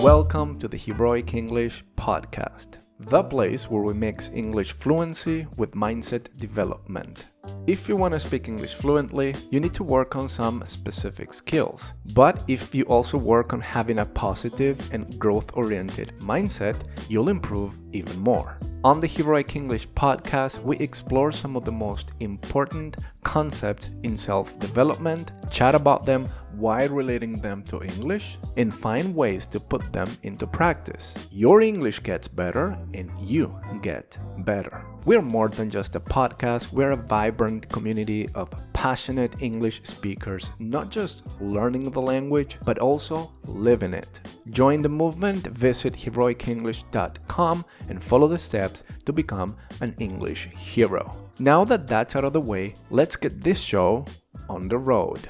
Welcome to the Heroic English Podcast, the place where we mix English fluency with mindset development. If you want to speak English fluently, you need to work on some specific skills. But if you also work on having a positive and growth-oriented mindset, you'll improve even more. On the Heroic English Podcast, we explore some of the most important concepts in self-development, chat about them while relating them to English, and find ways to put them into practice. Your English gets better and you get better. We're more than just a podcast, we're a vibrant community of passionate English speakers, not just learning the language, but also living it. Join the movement, visit heroicenglish.com and follow the steps to become an English hero. Now that that's out of the way, let's get this show on the road.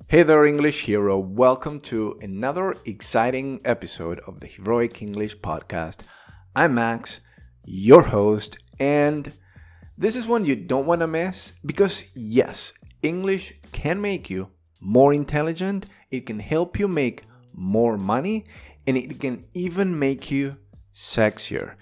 Hey there, English hero. Welcome to another exciting episode of the Heroic English Podcast. I'm Max, your host, and this is one you don't want to miss because yes, English can make you more intelligent, it can help you make more money, and it can even make you sexier.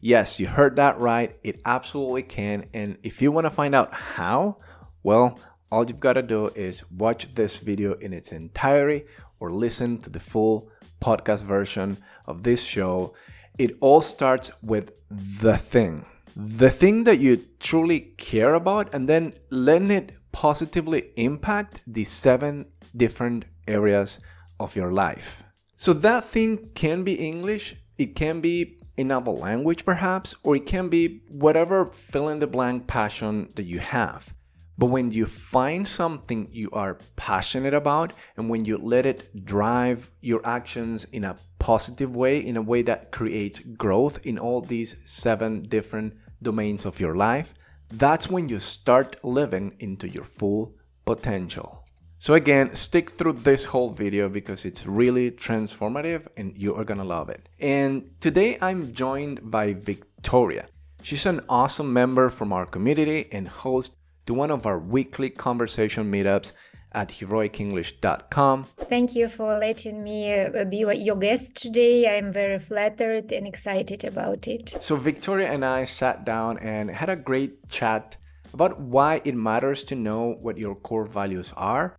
Yes, you heard that right, it absolutely can, and if you want to find out how, well, all you've got to do is watch this video in its entirety or listen to the full podcast version of this show. It all starts with the thing that you truly care about, and then letting it positively impact the 7 different areas of your life. So that thing can be English, it can be another language perhaps, or it can be whatever fill-in-the-blank passion that you have. But when you find something you are passionate about, and when you let it drive your actions in a positive way, in a way that creates growth in all these 7 different domains of your life, that's when you start living into your full potential. So again, stick through this whole video because it's really transformative and you are gonna love it. And today I'm joined by Victoria. She's an awesome member from our community and host to one of our weekly conversation meetups at heroicenglish.com. Thank you for letting me be your guest today. I'm very flattered and excited about it. So Victoria and I sat down and had a great chat about why it matters to know what your core values are.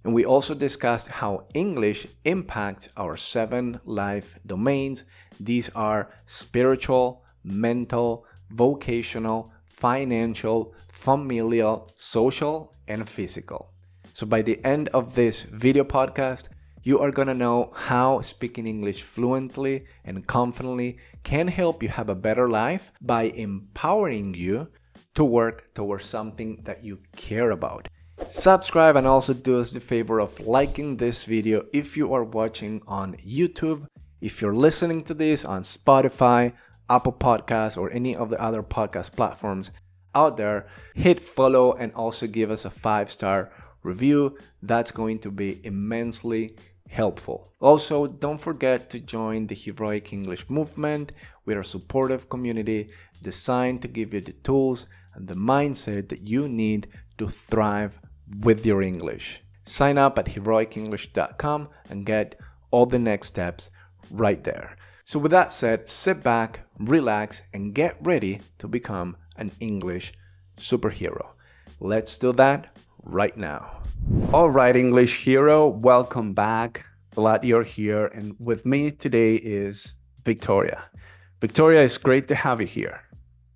And we also discussed how English impacts our 7 life domains. These are spiritual, mental, vocational, financial, familial, social, and physical. So by the end of this video podcast, you are going to know how speaking English fluently and confidently can help you have a better life by empowering you to work towards something that you care about. Subscribe and also do us the favor of liking this video if you are watching on YouTube. If you're listening to this on Spotify, Apple Podcasts, or any of the other podcast platforms out there, hit follow and also give us a 5-star review. That's going to be immensely helpful. Also, don't forget to join the Heroic English movement. We're a supportive community designed to give you the tools and the mindset that you need to thrive with your English. Sign up at heroicenglish.com and get all the next steps right there. So with that said, sit back, relax, and get ready to become an English superhero. Let's do that right now. All right, English hero, welcome back. Glad you're here. And with me today is Victoria. Victoria, it's great to have you here.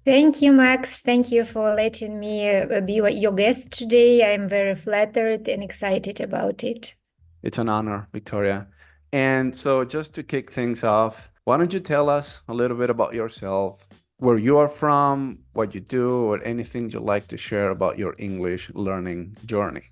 Thank you, Max. Thank you for letting me be your guest today. I'm very flattered and excited about it. It's an honor, Victoria. And so just to kick things off, why don't you tell us a little bit about yourself, where you are from, what you do, or anything you'd like to share about your English learning journey?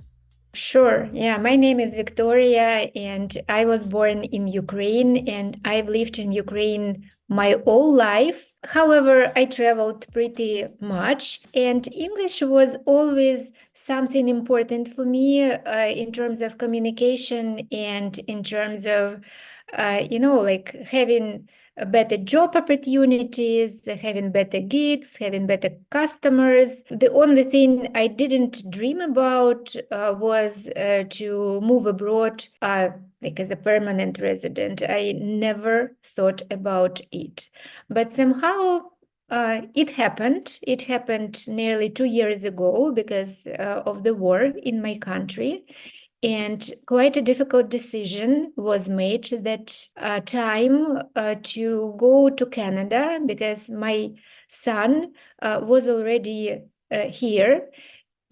Sure. Yeah, my name is Victoria and I was born in Ukraine and I've lived in Ukraine my whole life. However, I traveled pretty much and English was always something important for me in terms of communication and in terms of, like having better job opportunities, having better gigs, having better customers. The only thing I didn't dream about was to move abroad like as a permanent resident. I never thought about it. But somehow it happened. It happened nearly 2 years ago because of the war in my country. And quite a difficult decision was made that time to go to Canada because my son was already here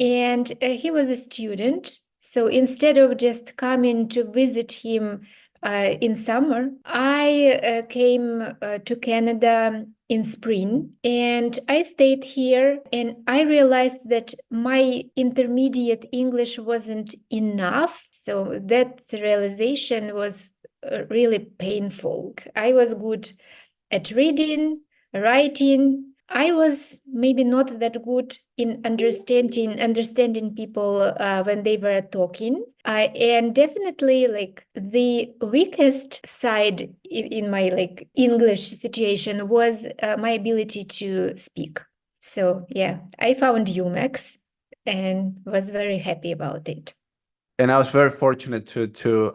and he was a student. So instead of just coming to visit him in summer, I came to Canada in spring and I stayed here and I realized that my intermediate English wasn't enough. So that realization was really painful. I was good at reading, writing. I was maybe not that good in understanding people when they were talking. And definitely like the weakest side in my like English situation was my ability to speak. So yeah, I found UMax and was very happy about it. And I was very fortunate to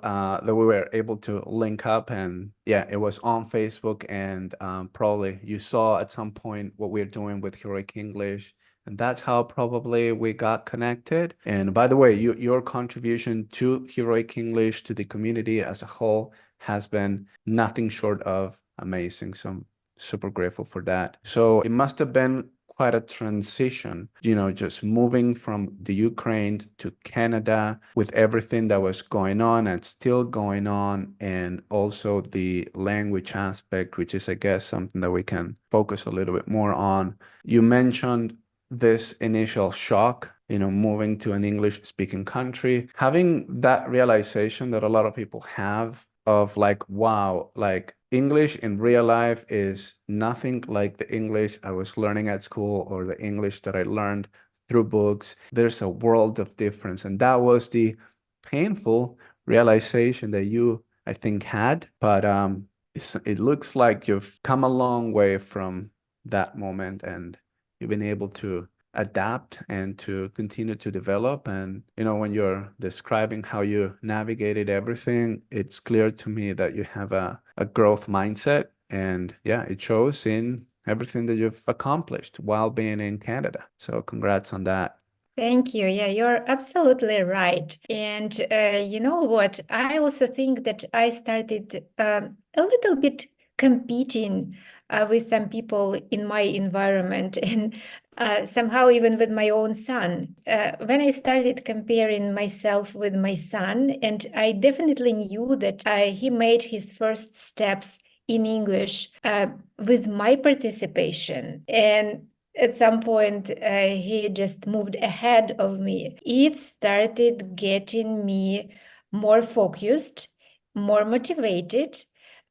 that we were able to link up, and yeah, it was on Facebook, and probably you saw at some point what we're doing with Heroic English, and that's how probably we got connected. And by the way, your contribution to Heroic English, to the community as a whole, has been nothing short of amazing. So I'm super grateful for that. So it must have been quite a transition, just moving from the Ukraine to Canada with everything that was going on and still going on, and also the language aspect, which is, I guess, something that we can focus a little bit more on. You mentioned this initial shock, moving to an English-speaking country, having that realization that a lot of people have of like, wow, like English in real life is nothing like the English I was learning at school or the English that I learned through books. There's a world of difference. And that was the painful realization that you, I think, had. But it looks like you've come a long way from that moment, and you've been able to adapt and to continue to develop. And when you're describing how you navigated everything, it's clear to me that you have a growth mindset, and yeah, it shows in everything that you've accomplished while being in Canada. So congrats on that. Thank you. Yeah, you're absolutely right. And you know what? I also think that I started a little bit competing with some people in my environment and somehow even with my own son. When I started comparing myself with my son, and I definitely knew that he made his first steps in English with my participation. And at some point, he just moved ahead of me. It started getting me more focused, more motivated,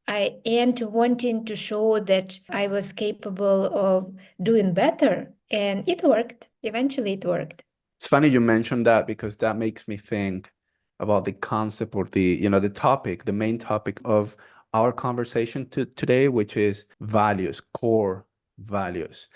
and wanting to show that I was capable of doing better. And it worked. Eventually, it worked. It's funny you mentioned that, because that makes me think about the concept, or the topic, the main topic of our conversation today, which is values, core values.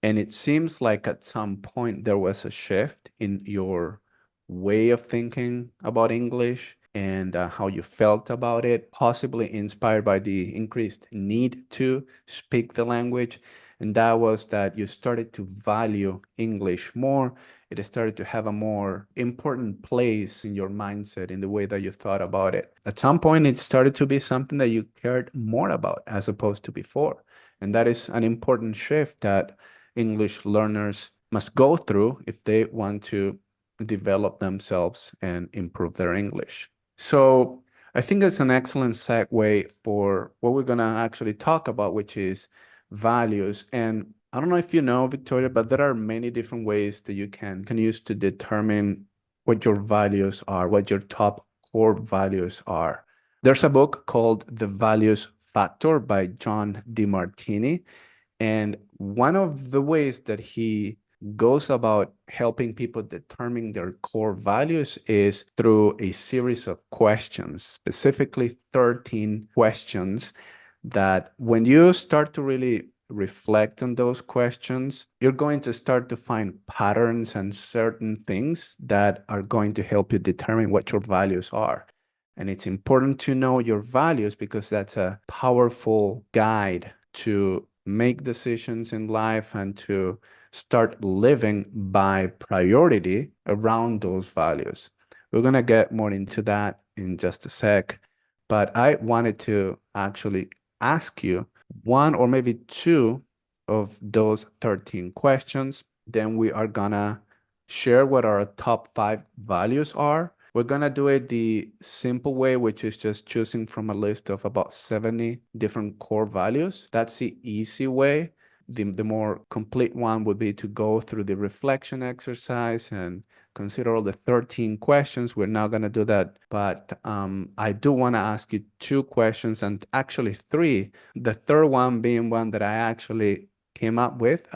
And it seems like at some point there was a shift in your way of thinking about English, and how you felt about it, possibly inspired by the increased need to speak the language. And that was that you started to value English more. It started to have a more important place in your mindset, in the way that you thought about it. At some point, it started to be something that you cared more about as opposed to before. And that is an important shift that English learners must go through if they want to develop themselves and improve their English. So I think that's an excellent segue for what we're going to actually talk about, which is values. And I don't know if you know, Victoria, but there are many different ways that you can use to determine what your values are, what your top core values are. There's a book called The Values Factor by John DeMartini. And one of the ways that he goes about helping people determine their core values is through a series of questions, specifically 13 questions that when you start to really reflect on those questions, you're going to start to find patterns and certain things that are going to help you determine what your values are. And it's important to know your values because that's a powerful guide to make decisions in life and to start living by priority around those values. We're going to get more into that in just a sec. But I wanted to actually ask you one or maybe two of those 13 questions. Then we are gonna share what our top 5 values are. We're gonna do it the simple way, which is just choosing from a list of about 70 different core values. That's the easy way. The more complete one would be to go through the reflection exercise and consider all the 13 questions. We're not going to do that, but I do want to ask you 2 questions, and actually 3. The third one being one that I actually came up with,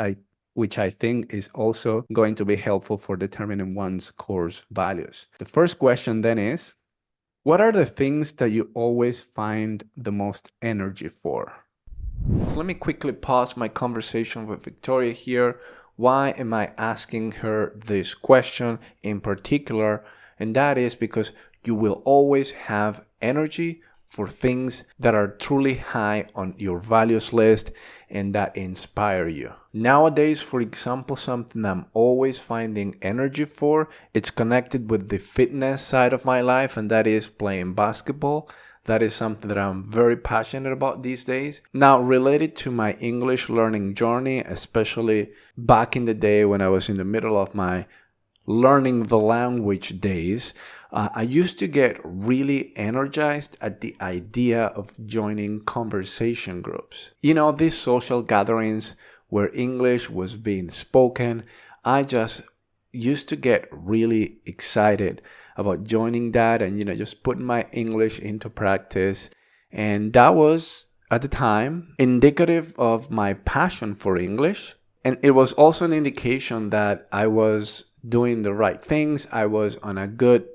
which I think is also going to be helpful for determining one's core values. The first question then is, what are the things that you always find the most energy for? Let me quickly pause my conversation with Victoria here. Why am I asking her this question in particular? And that is because you will always have energy for things that are truly high on your values list and that inspire you. Nowadays, for example, something I'm always finding energy for, it's connected with the fitness side of my life, and that is playing basketball. That is something that I'm very passionate about these days. Now, related to my English learning journey, especially back in the day when I was in the middle of my learning the language days, I used to get really energized at the idea of joining conversation groups. You know, these social gatherings where English was being spoken. I just used to get really excited about joining that and, just putting my English into practice. And that was, at the time, indicative of my passion for English. And it was also an indication that I was doing the right things. I was on a good,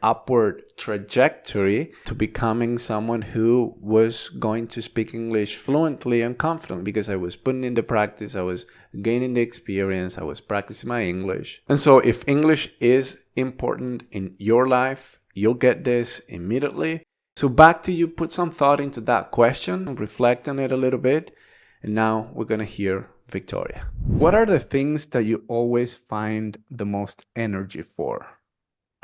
upward trajectory to becoming someone who was going to speak English fluently and confidently because I was putting in the practice, I was gaining the experience, I was practicing my English. And so if English is important in your life, you'll get this immediately. So back to you, put some thought into that question, reflect on it a little bit, and now we're going to hear Victoria. What are the things that you always find the most energy for?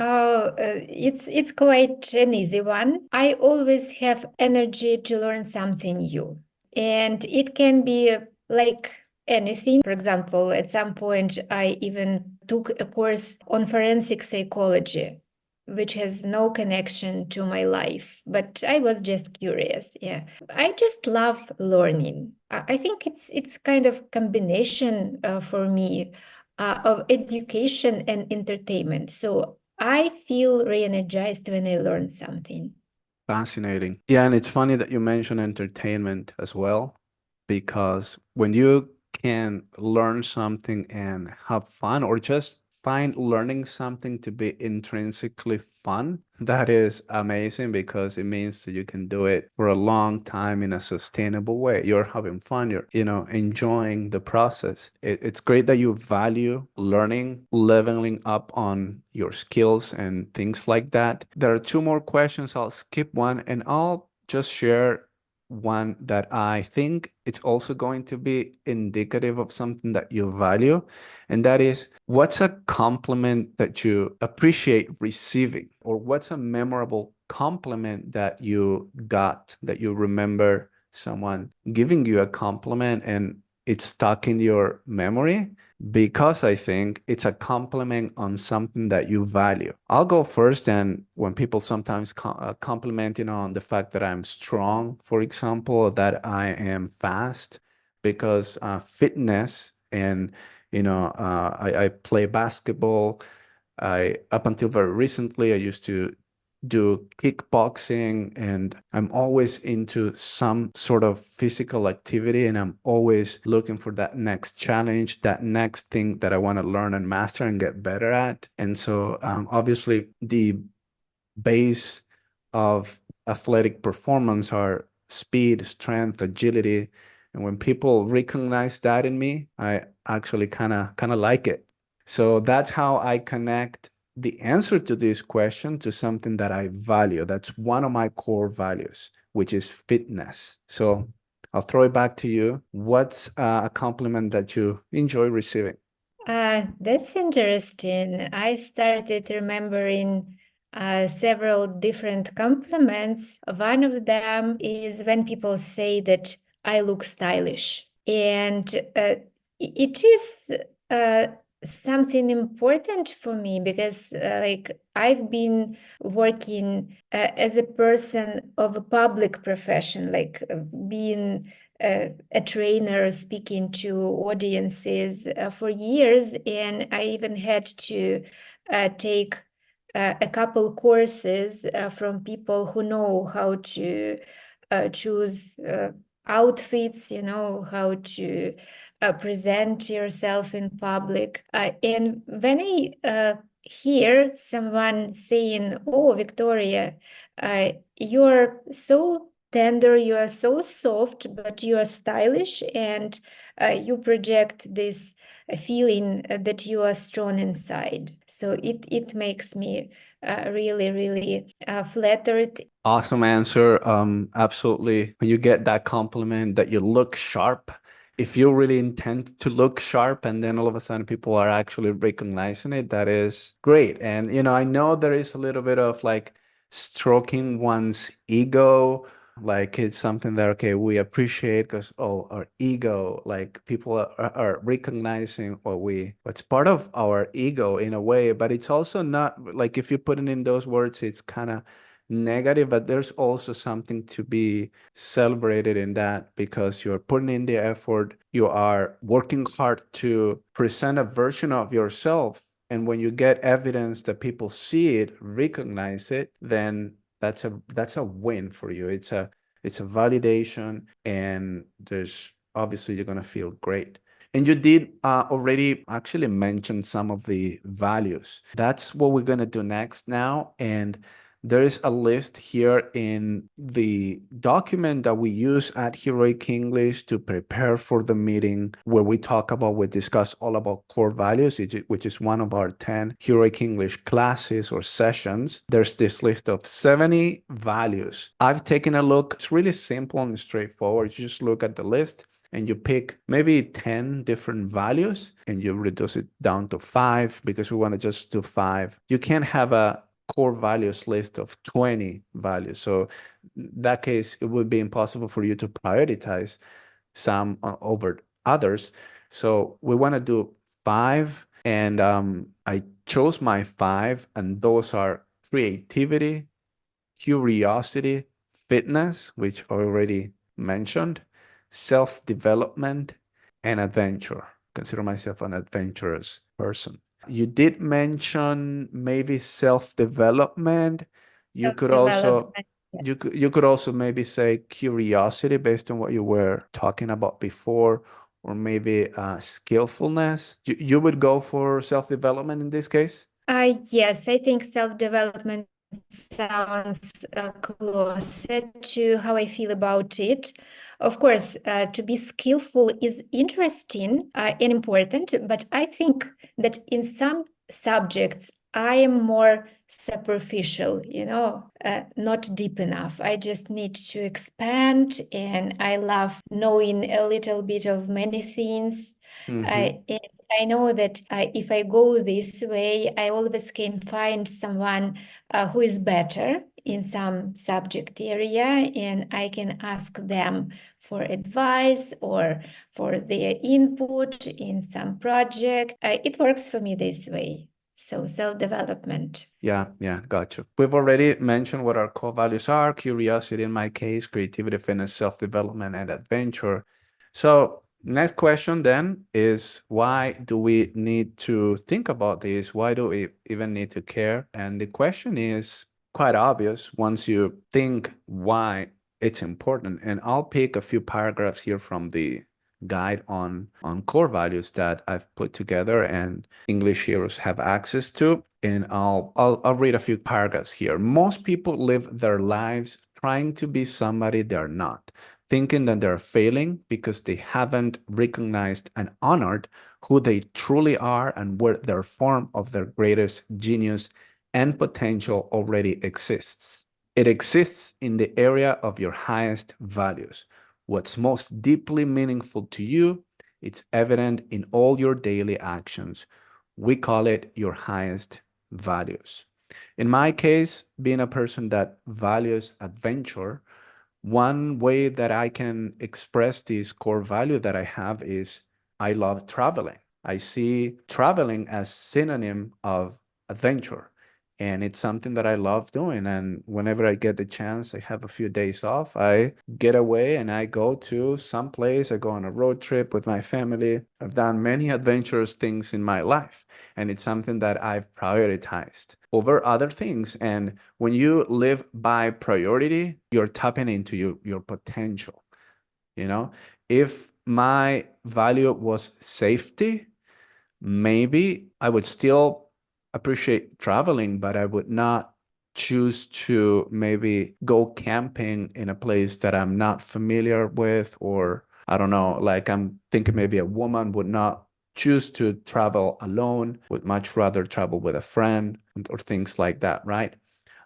Oh, it's quite an easy one. I always have energy to learn something new, and it can be like anything. For example, at some point, I even took a course on forensic psychology, which has no connection to my life, but I was just curious. Yeah, I just love learning. I think it's kind of combination for me of education and entertainment. So I feel re-energized when I learn something. Fascinating. Yeah, and it's funny that you mention entertainment as well, because when you can learn something and have fun or just find learning something to be intrinsically fun, that is amazing because it means that you can do it for a long time in a sustainable way. You're having fun, you're, enjoying the process. It's great that you value learning, leveling up on your skills and things like that. There are 2 more questions. I'll skip one and I'll just share one that I think it's also going to be indicative of something that you value. And that is, what's a compliment that you appreciate receiving? Or what's a memorable compliment that you got, that you remember someone giving you a compliment and it's stuck in your memory? Because I think it's a compliment on something that you value. I'll go first. And when people sometimes compliment, on the fact that I'm strong, for example, or that I am fast, because fitness and, I play basketball. Up until very recently, I used to do kickboxing, and I'm always into some sort of physical activity, and I'm always looking for that next challenge, that next thing that I want to learn and master and get better at. And so obviously the base of athletic performance are speed, strength, agility. And when people recognize that in me, I actually kind of like it. So that's how I connect the answer to this question to something that I value. That's one of my core values, which is fitness. So I'll throw it back to you. What's a compliment that you enjoy receiving? That's interesting. I started remembering several different compliments. One of them is when people say that I look stylish. And it is something important for me because like I've been working as a person of a public profession, like being a trainer speaking to audiences for years, and I even had to take a couple courses from people who know how to choose outfits, you know, how to present yourself in public. And when I hear someone saying, "Oh, Victoria, you're so tender, you are so soft, but you are stylish, and you project this feeling that you are strong inside." So it makes me really, really flattered. Awesome answer. Absolutely. When you get that compliment that you look sharp, if you really intend to look sharp and then all of a sudden people are actually recognizing it, that is great. And, I know there is a little bit of like stroking one's ego. Like it's something that, okay, we appreciate because, oh, our ego, like people are recognizing what's part of our ego in a way, but it's also not like if you put it in those words, it's kind of negative, but there's also something to be celebrated in that because you're putting in the effort, you are working hard to present a version of yourself. And when you get evidence that people see it, recognize it, then that's a win for you. It's a validation, and there's obviously you're gonna feel great. And you did already actually mention some of the values. That's what we're gonna do next now. And there is a list here in the document that we use at Heroic English to prepare for the meeting where we discuss all about core values, which is one of our 10 Heroic English classes or sessions. There's this list of 70 values. I've taken a look. It's really simple and straightforward. You just look at the list and you pick maybe 10 different values and you reduce it down to 5 because we want to just do 5. You can't have a core values list of 20 values. So in that case, it would be impossible for you to prioritize some over others. So we want to do 5. And I chose my 5, and those are creativity, curiosity, fitness, which I already mentioned, self-development, and adventure. Consider myself an adventurous person. You did mention maybe self-development. You could also Self-development. you could also maybe say curiosity based on what you were talking about before, or maybe skillfulness. You would go for self-development in this case? Yes, I think self-development sounds closer to how I feel about it. Of course, to be skillful is interesting and important, but I think that in some subjects, I am more superficial, not deep enough. I just need to expand, and I love knowing a little bit of many things. Mm-hmm. And I know that if I go this way, I always can find someone who is better in some subject area, and I can ask them for advice or for their input in some project. It works for me this way. So self-development. Yeah, gotcha. We've already mentioned what our core values are: curiosity in my case, creativity, fitness, self-development, and adventure. So next question then is, why do we need to think about this? Why do we even need to care? And the question is quite obvious once you think why it's important. And I'll pick a few paragraphs here from the guide on core values that I've put together and English heroes have access to. And I'll read a few paragraphs here. Most people live their lives trying to be somebody they're not, thinking that they're failing because they haven't recognized and honored who they truly are and where their form of their greatest genius and potential already exists. It exists in the area of your highest values. What's most deeply meaningful to you, it's evident in all your daily actions. We call it your highest values. In my case, being a person that values adventure, one way that I can express this core value that I have is I love traveling. I see traveling as synonym of adventure. And it's something that I love doing. And whenever I get the chance, I have a few days off, I get away and I go to some place. I go on a road trip with my family. I've done many adventurous things in my life. And it's something that I've prioritized over other things. And when you live by priority, you're tapping into your potential. You know, if my value was safety, maybe I would still appreciate traveling, but I would not choose to maybe go camping in a place that I'm not familiar with, or I don't know, like I'm thinking maybe a woman would not choose to travel alone, would much rather travel with a friend or things like that, right?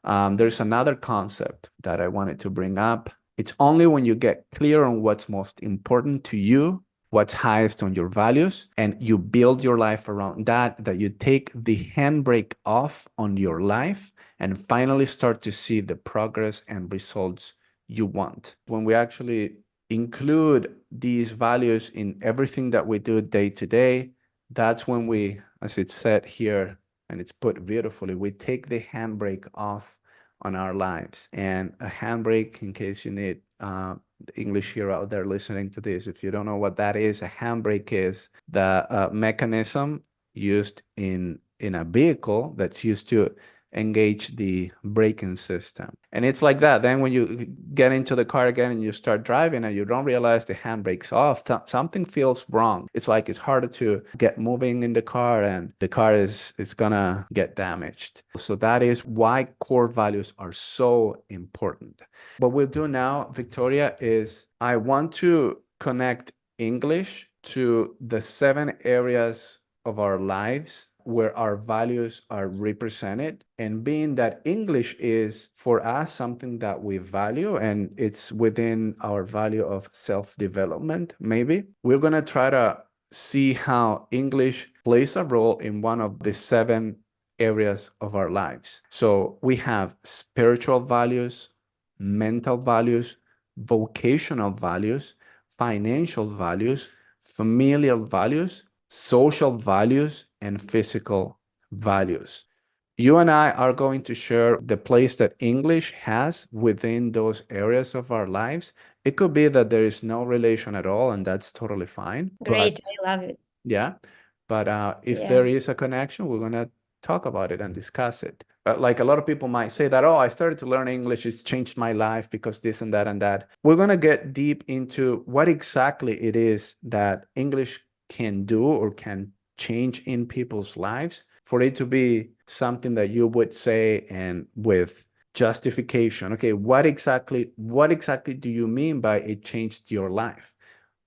There's another concept that I wanted to bring up. It's only when you get clear on what's most important to you, what's highest on your values, and you build your life around that, that you take the handbrake off on your life and finally start to see the progress and results you want. When we actually include these values in everything that we do day to day, that's when we, as it's said here, and it's put beautifully, we take the handbrake off on our lives. And a handbrake, in case you need the English hero out there listening to this, if you don't know what that is, a handbrake is the mechanism used in a vehicle that's used to engage the braking system. And it's like that. Then when you get into the car again and you start driving and you don't realize the handbrake's off, something feels wrong. It's like it's harder to get moving in the car and the car is gonna get damaged. So that is why core values are so important. What we'll do now, Victoria, is I want to connect English to the 7 areas of our lives where our values are represented. And being that English is for us something that we value and it's within our value of self-development, maybe, we're going to try to see how English plays a role in one of the 7 areas of our lives. So we have spiritual values, mental values, vocational values, financial values, familial values, social values, and physical values. You and I are going to share the place that English has within those areas of our lives. It could be that there is no relation at all, and that's totally fine. Great, But I love it. yeah, but if Yeah. there is a connection, we're going to talk about it and discuss it. Like a lot of people might say that, oh, I started to learn English, it's changed my life because this and that and that. We're going to get deep into what exactly it is that English can do or can change in people's lives for it to be something that you would say and with justification. Okay, what exactly do you mean by it changed your life?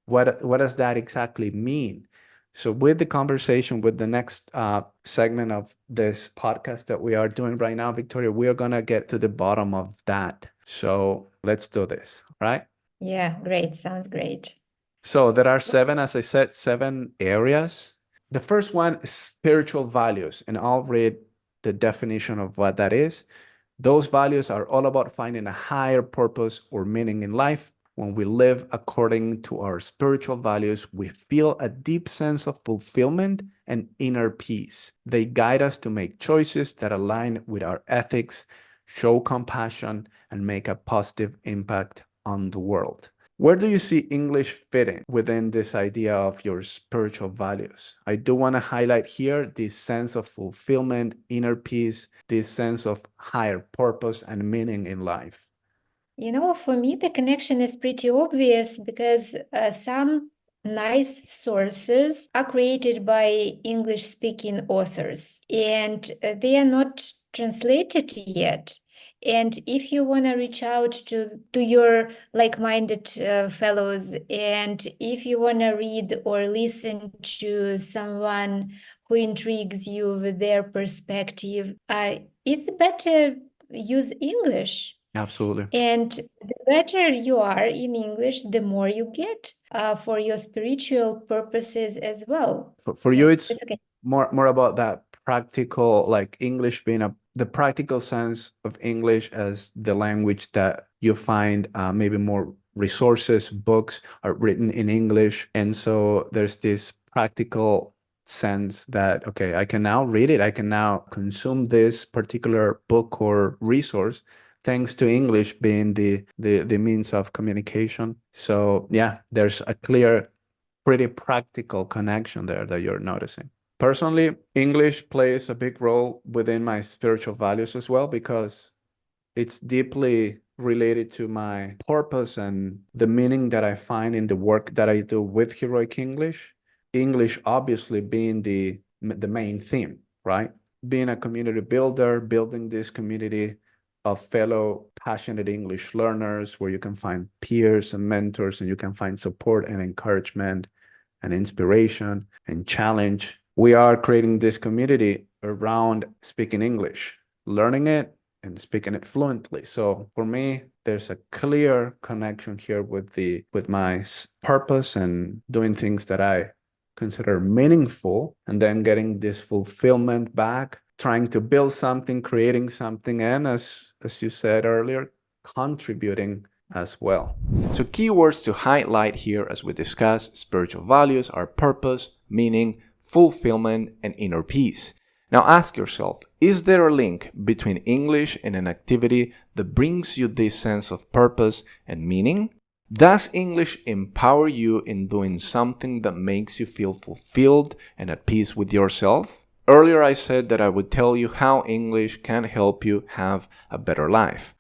What does that exactly mean? So with the conversation, with the next segment of this podcast that we are doing right now, Victoria, we are going to get to the bottom of that. So let's do this, right? Yeah, great. Sounds great. So there are 7, as I said, 7 areas. The first one is spiritual values, and I'll read the definition of what that is. Those values are all about finding a higher purpose or meaning in life. When we live according to our spiritual values, we feel a deep sense of fulfillment and inner peace. They guide us to make choices that align with our ethics, show compassion, and make a positive impact on the world. Where do you see English fitting within this idea of your spiritual values? I do want to highlight here this sense of fulfillment, inner peace, this sense of higher purpose and meaning in life. You know, for me, the connection is pretty obvious because some nice sources are created by English-speaking authors, and they are not translated yet. And if you want to reach out to your like-minded fellows, and if you want to read or listen to someone who intrigues you with their perspective, it's better use English. Absolutely. And the better you are in English, the more you get for your spiritual purposes as well. For you, it's okay. more about that practical, like English being the practical sense of English as the language that you find maybe more resources, books are written in English. And so there's this practical sense that, okay, I can now read it. I can now consume this particular book or resource thanks to English being the means of communication. So yeah, there's a clear, pretty practical connection there that you're noticing. Personally, English plays a big role within my spiritual values as well, because it's deeply related to my purpose and the meaning that I find in the work that I do with Heroic English. English obviously being the main theme, right? Being a community builder, building this community of fellow passionate English learners where you can find peers and mentors, and you can find support and encouragement and inspiration and challenge. We are creating this community around speaking English, learning it and speaking it fluently. So for me, there's a clear connection here with my purpose and doing things that I consider meaningful, and then getting this fulfillment back, trying to build something, creating something, and as you said earlier, contributing as well. So keywords to highlight here as we discuss spiritual values are purpose, meaning, fulfillment, and inner peace. Now ask yourself, is there a link between English and an activity that brings you this sense of purpose and meaning? Does English empower you in doing something that makes you feel fulfilled and at peace with yourself? Earlier I said that I would tell you how English can help you have a better life.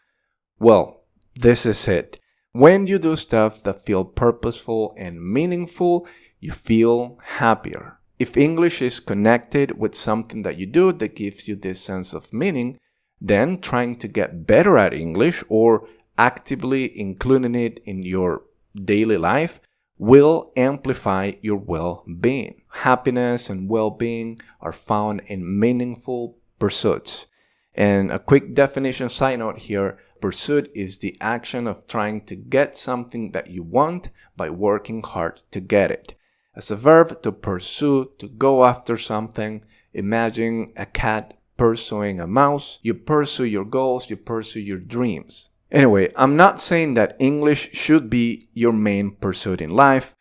Well, this is it. When you do stuff that feel purposeful and meaningful, you feel happier. If English is connected with something that you do that gives you this sense of meaning, then trying to get better at English or actively including it in your daily life will amplify your well-being. Happiness and well-being are found in meaningful pursuits. And a quick definition side note here, pursuit is the action of trying to get something that you want by working hard to get it. As a verb, to pursue, to go after something, imagine a cat pursuing a mouse. You pursue your goals, you pursue your dreams. Anyway, I'm not saying that English should be your main pursuit in life.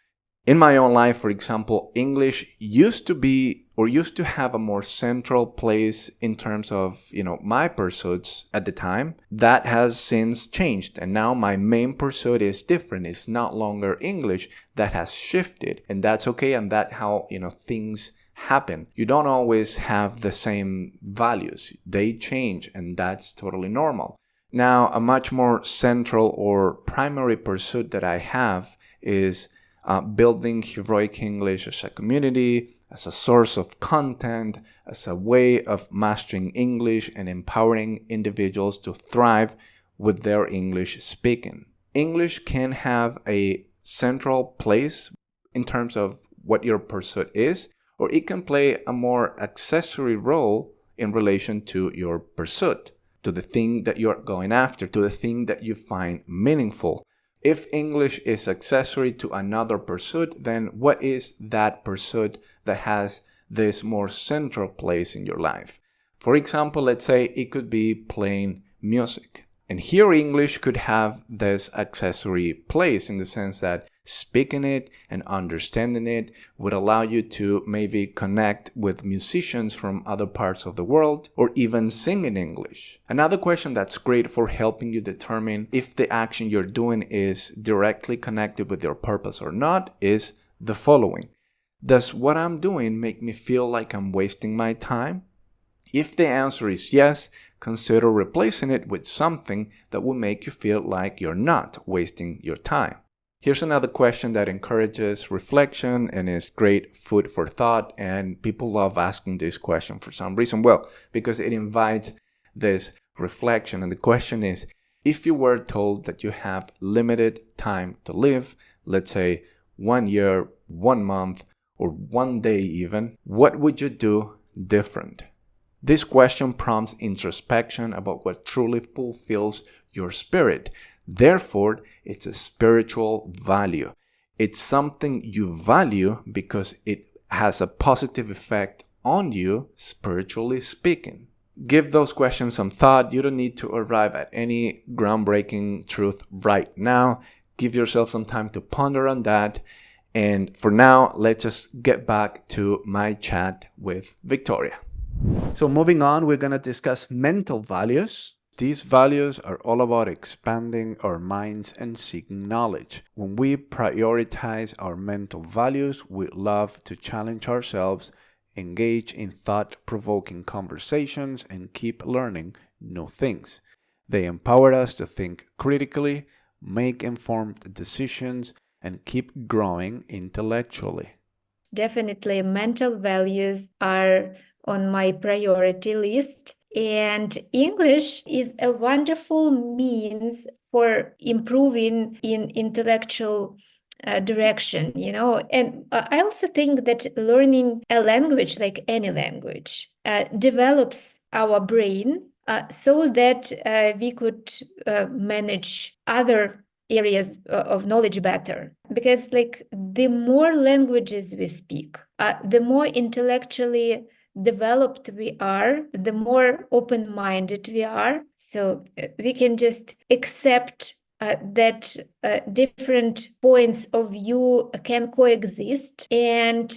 In my own life, for example, English used to have a more central place in terms of, my pursuits at the time. That has since changed, and now my main pursuit is different. It's not longer English. That has shifted, and that's okay, and that's how, things happen. You don't always have the same values. They change, and that's totally normal. Now, a much more central or primary pursuit that I have is building Heroic English as a community, as a source of content, as a way of mastering English and empowering individuals to thrive with their English speaking. English can have a central place in terms of what your pursuit is, or it can play a more accessory role in relation to your pursuit, to the thing that you're going after, to the thing that you find meaningful. If English is accessory to another pursuit, then what is that pursuit that has this more central place in your life? For example, let's say it could be playing music. And here English could have this accessory place in the sense that speaking it and understanding it would allow you to maybe connect with musicians from other parts of the world or even sing in English. Another question that's great for helping you determine if the action you're doing is directly connected with your purpose or not is the following. Does what I'm doing make me feel like I'm wasting my time? If the answer is yes, consider replacing it with something that will make you feel like you're not wasting your time. Here's another question that encourages reflection and is great food for thought, and people love asking this question for some reason. Well, because it invites this reflection, and the question is, if you were told that you have limited time to live, let's say 1 year, 1 month, or 1 day even, what would you do different? This question prompts introspection about what truly fulfills your spirit. Therefore, it's a spiritual value. It's something you value because it has a positive effect on you, spiritually speaking. Give those questions some thought. You don't need to arrive at any groundbreaking truth right now. Give yourself some time to ponder on that. And for now, let's just get back to my chat with Victoria. So moving on, we're going to discuss mental values. These values are all about expanding our minds and seeking knowledge. When we prioritize our mental values, we love to challenge ourselves, engage in thought-provoking conversations, and keep learning new things. They empower us to think critically, make informed decisions, and keep growing intellectually. Definitely, mental values are on my priority list. And English is a wonderful means for improving in intellectual direction, And I also think that learning a language, like any language, develops our brain so that we could manage other areas of knowledge better. Because the more languages we speak, the more intellectually developed we are, the more open-minded we are. So we can just accept that different points of view can coexist, and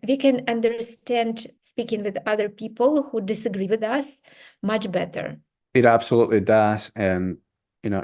we can understand speaking with other people who disagree with us much better. It absolutely does. And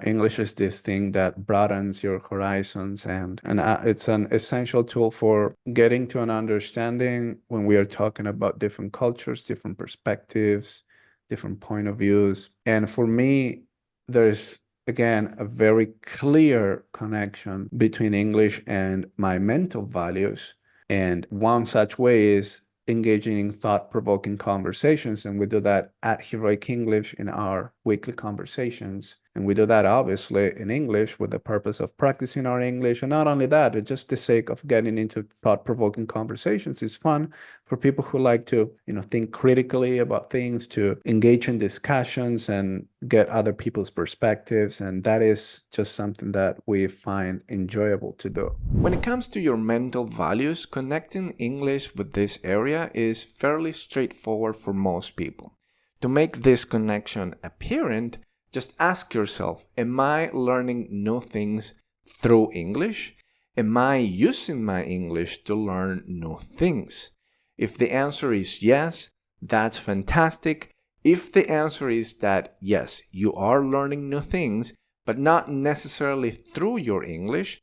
English is this thing that broadens your horizons, and it's an essential tool for getting to an understanding when we are talking about different cultures, different perspectives, different point of views. And for me, there's, again, a very clear connection between English and my mental values. And one such way is engaging in thought-provoking conversations. And we do that at Heroic English in our weekly conversations. And we do that obviously in English with the purpose of practicing our English. And not only that, but just the sake of getting into thought-provoking conversations. It's fun for people who like to, think critically about things, to engage in discussions and get other people's perspectives. And that is just something that we find enjoyable to do. When it comes to your mental values, connecting English with this area is fairly straightforward for most people. To make this connection apparent, just ask yourself, am I learning new things through English? Am I using my English to learn new things? If the answer is yes, that's fantastic. If the answer is that yes, you are learning new things, but not necessarily through your English,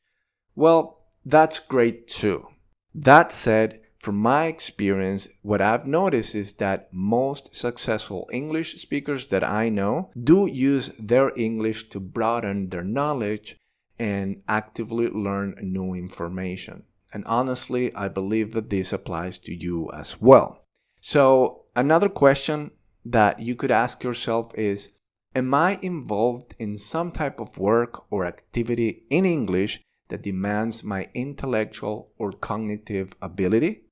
well, that's great too. That said, from my experience, what I've noticed is that most successful English speakers that I know do use their English to broaden their knowledge and actively learn new information. And honestly, I believe that this applies to you as well. So another question that you could ask yourself is, am I involved in some type of work or activity in English that demands my intellectual or cognitive ability?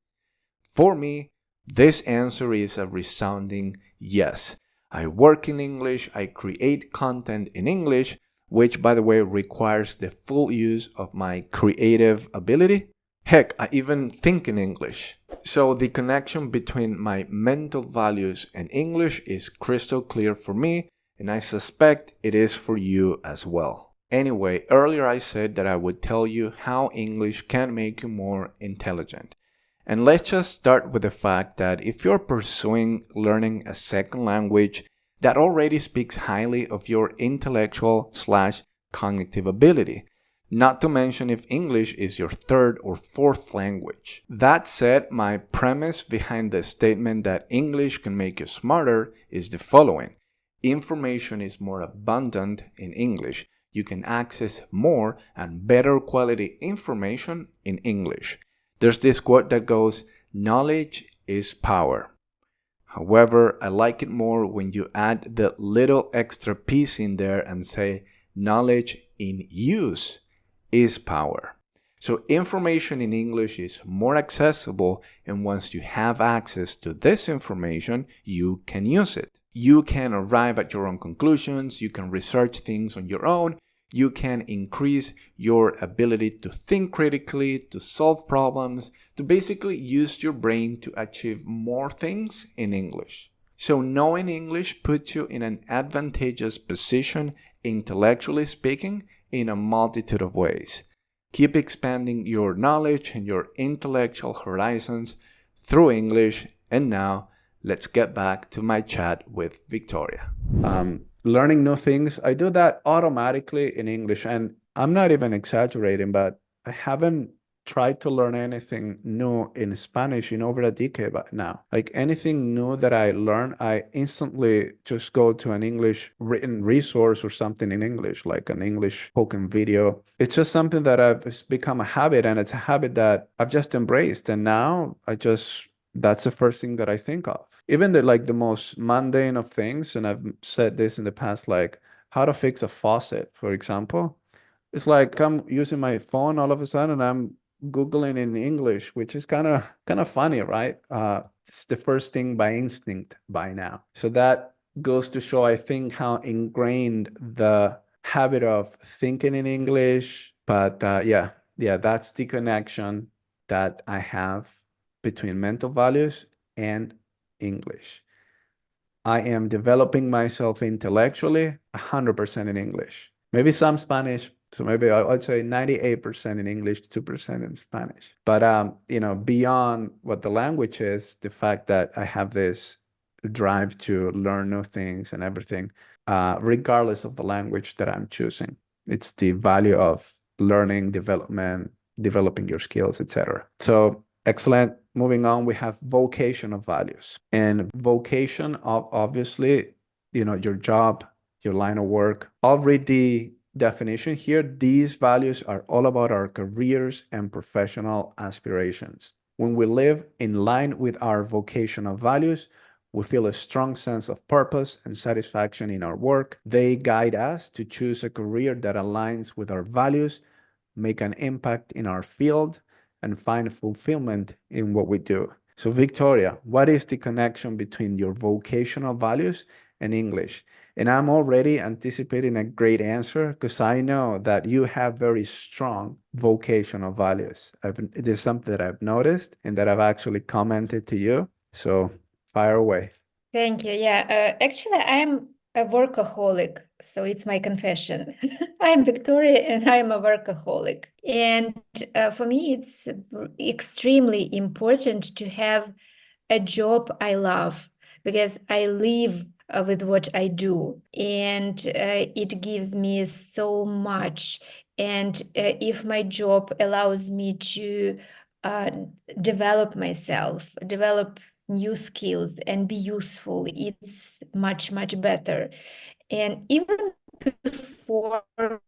For me, this answer is a resounding yes. I work in English, I create content in English, which, by the way, requires the full use of my creative ability. Heck, I even think in English. So the connection between my mental values and English is crystal clear for me, and I suspect it is for you as well. Anyway, earlier I said that I would tell you how English can make you more intelligent. And let's just start with the fact that if you're pursuing learning a second language, that already speaks highly of your intellectual/cognitive ability. Not to mention if English is your third or fourth language. That said, my premise behind the statement that English can make you smarter is the following. Information is more abundant in English. You can access more and better quality information in English. There's this quote that goes, "Knowledge is power." However, I like it more when you add the little extra piece in there and say, "Knowledge in use is power." So information in English is more accessible, and once you have access to this information, you can use it. You can arrive at your own conclusions, you can research things on your own, you can increase your ability to think critically, to solve problems, to basically use your brain to achieve more things in English. So knowing English puts you in an advantageous position, intellectually speaking, in a multitude of ways. Keep expanding your knowledge and your intellectual horizons through English. And now, let's get back to my chat with Victoria. Learning new things, I do that automatically in English. And I'm not even exaggerating, but I haven't tried to learn anything new in Spanish in over a decade now. Like anything new that I learn, I instantly just go to an English written resource or something in English, like an English spoken video. It's just something that it's become a habit, and it's a habit that I've just embraced. And now that's the first thing that I think of. Even the most mundane of things, and I've said this in the past, like how to fix a faucet, for example. It's like I'm using my phone all of a sudden and I'm Googling in English, which is kind of funny, right? It's the first thing by instinct by now. So that goes to show, I think, how ingrained the habit of thinking in English. But yeah, that's the connection that I have between mental values and English. I am developing myself intellectually 100% in English. Maybe some Spanish. So maybe I'd say 98% in English, 2% in Spanish. But beyond what the language is, the fact that I have this drive to learn new things and everything, regardless of the language that I'm choosing. It's the value of learning, development, developing your skills, etc. So excellent. Moving on, we have vocational values. And vocation, obviously, your job, your line of work. I'll read the definition here. These values are all about our careers and professional aspirations. When we live in line with our vocational values, we feel a strong sense of purpose and satisfaction in our work. They guide us to choose a career that aligns with our values, make an impact in our field, and find fulfillment in what we do. So Victoria, what is the connection between your vocational values and English? And I'm already anticipating a great answer because I know that you have very strong vocational values. It is something that I've noticed and that I've actually commented to you. So fire away. Thank you. Yeah, actually, I'm a workaholic, so it's my confession. I'm Victoria and I'm a workaholic. And for me, it's extremely important to have a job I love because I live with what I do, and it gives me so much. And if my job allows me to develop myself, develop new skills and be useful, it's much, much better. And even before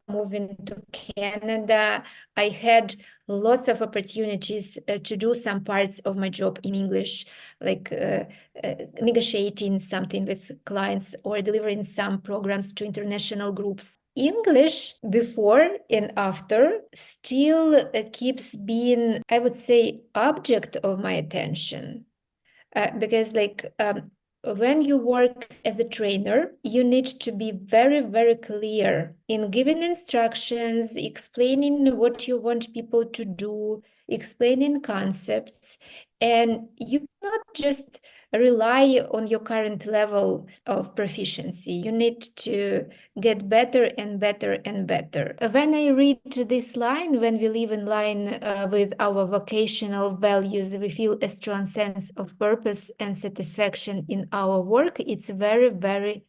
moving to Canada, I had lots of opportunities to do some parts of my job in English, like negotiating something with clients or delivering some programs to international groups. English before and after still keeps being, I would say, object of my attention. Because when you work as a trainer, you need to be very, very clear in giving instructions, explaining what you want people to do, explaining concepts, and you cannot just rely on your current level of proficiency. You need to get better and better and better. When I read this line, when we live in line with our vocational values, we feel a strong sense of purpose and satisfaction in our work. It's very, very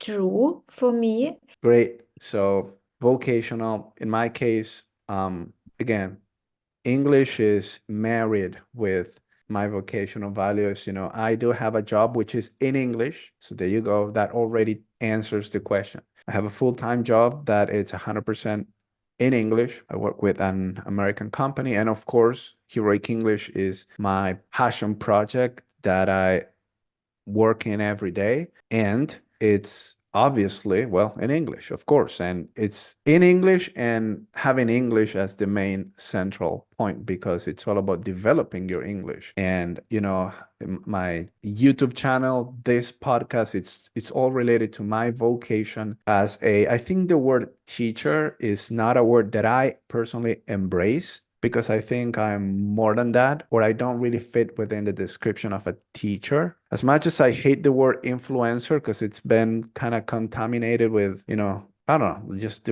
true for me. Great. So vocational, in my case, again, English is married with my vocational values. I do have a job which is in English. So there you go. That already answers the question. I have a full-time job that it's 100% in English. I work with an American company. And of course, Heroic English is my passion project that I work in every day. And it's obviously, well, in English, of course. And it's in English and having English as the main central point because it's all about developing your English. And, my YouTube channel, this podcast, it's all related to my vocation I think the word teacher is not a word that I personally embrace because I think I'm more than that, or I don't really fit within the description of a teacher. As much as I hate the word influencer because it's been kind of contaminated with, I don't know, just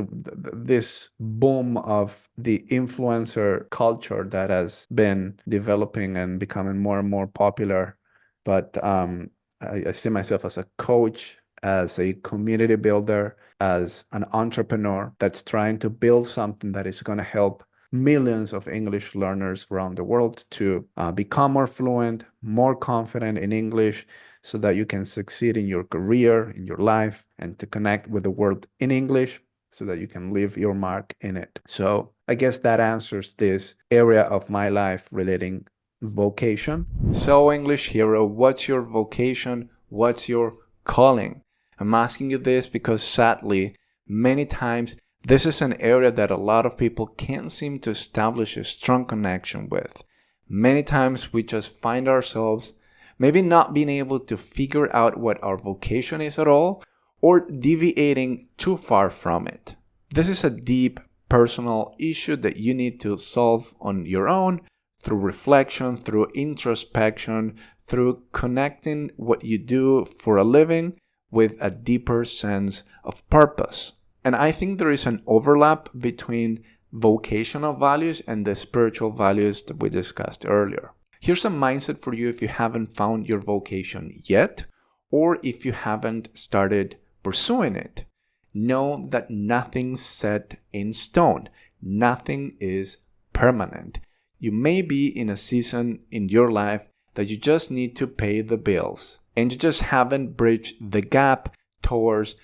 this boom of the influencer culture that has been developing and becoming more and more popular. But I see myself as a coach, as a community builder, as an entrepreneur that's trying to build something that is going to help millions of English learners around the world to become more fluent, more confident in English so that you can succeed in your career, in your life, and to connect with the world in English so that you can leave your mark in it. So I guess that answers this area of my life relating vocation. So, English hero, what's your vocation? What's your calling? I'm asking you this because sadly, many times this is an area that a lot of people can't seem to establish a strong connection with. Many times we just find ourselves maybe not being able to figure out what our vocation is at all, or deviating too far from it. This is a deep personal issue that you need to solve on your own through reflection, through introspection, through connecting what you do for a living with a deeper sense of purpose. And I think there is an overlap between vocational values and the spiritual values that we discussed earlier. Here's a mindset for you if you haven't found your vocation yet, or if you haven't started pursuing it. Know that nothing's set in stone. Nothing is permanent. You may be in a season in your life that you just need to pay the bills, and you just haven't bridged the gap towards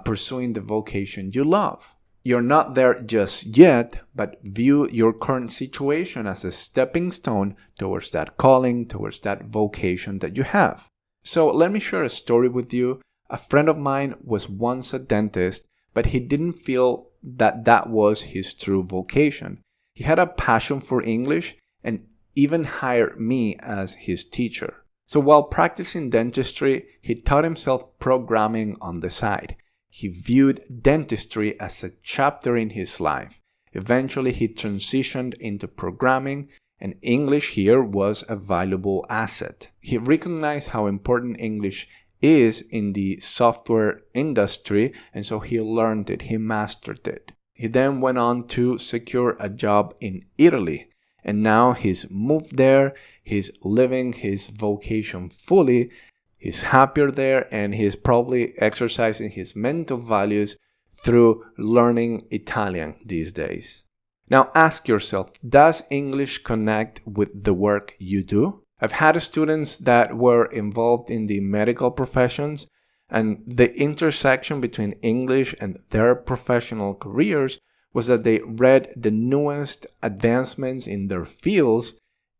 pursuing the vocation you love. You're not there just yet, but view your current situation as a stepping stone towards that calling, towards that vocation that you have. So let me share a story with you. A friend of mine was once a dentist, but he didn't feel that that was his true vocation. He had a passion for English and even hired me as his teacher. So while practicing dentistry, he taught himself programming on the side. He viewed dentistry as a chapter in his life. Eventually, he transitioned into programming, and English here was a valuable asset. He recognized how important English is in the software industry, and so he learned it, he mastered it. He then went on to secure a job in Italy. And now he's moved there, he's living his vocation fully, he's happier there, and he's probably exercising his mental values through learning Italian these days. Now ask yourself, does English connect with the work you do? I've had students that were involved in the medical professions, and the intersection between English and their professional careers was that they read the newest advancements in their fields